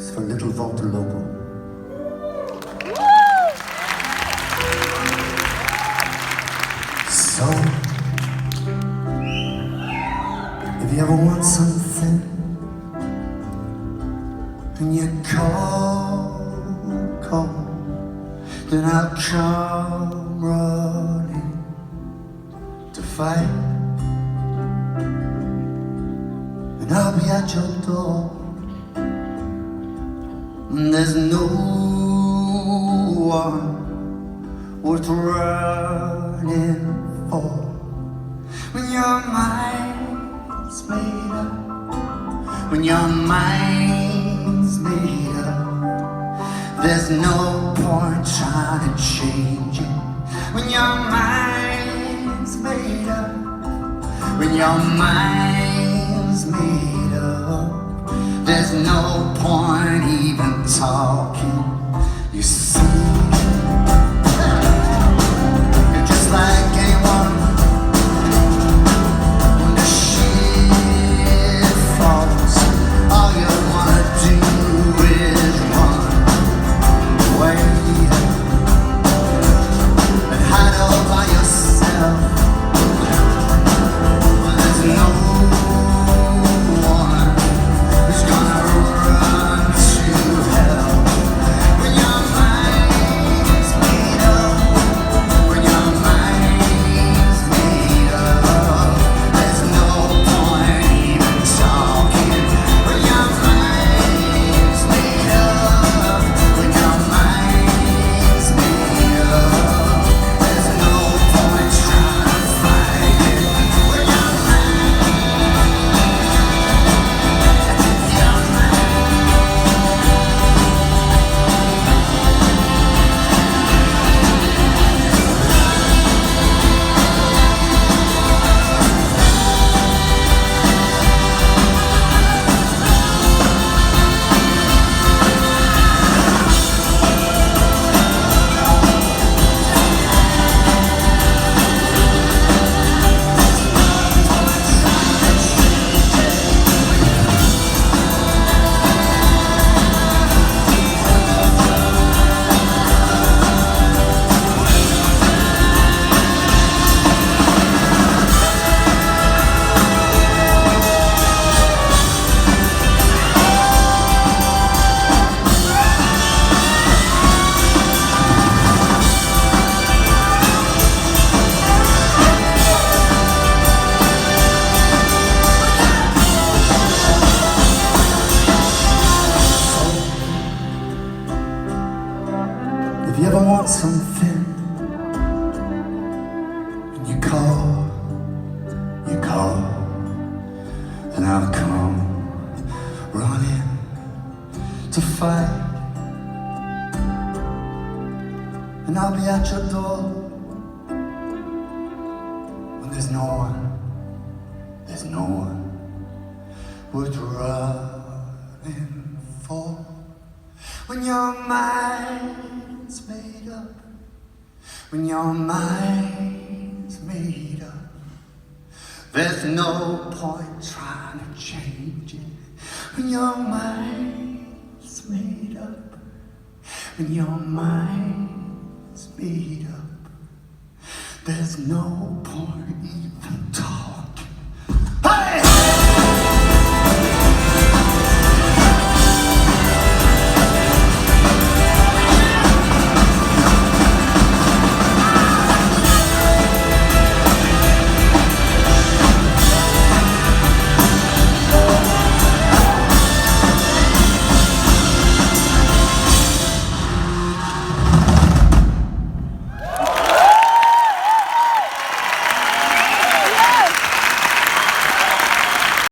for little Walter Lobo. So, if you ever want something and you call, then I'll come running to fight, and I'll be at your door. And there's no one worth running for when your mind's made up. When your mind's made up, there's no point trying to change it. When your mind's made up, when your mind's made up, there's no point even talking. You see, you're just like anyone. When the shit falls, all you wanna do is run away and hide all by yourself. Well, there's no one who's gonna run to hell. When your mind's made up, when your mind's made up, there's no point even talking. When your mind's made up, when your mind's made up, there's no point trying to fight it. When your if you ever want something and you call, then I'll come running to fight, and I'll be at your door when there's no one worth running for. When your mind's made up, when your mind's made up, there's no point trying to change it. When your mind's made up, when your mind's made up, there's no point even talking.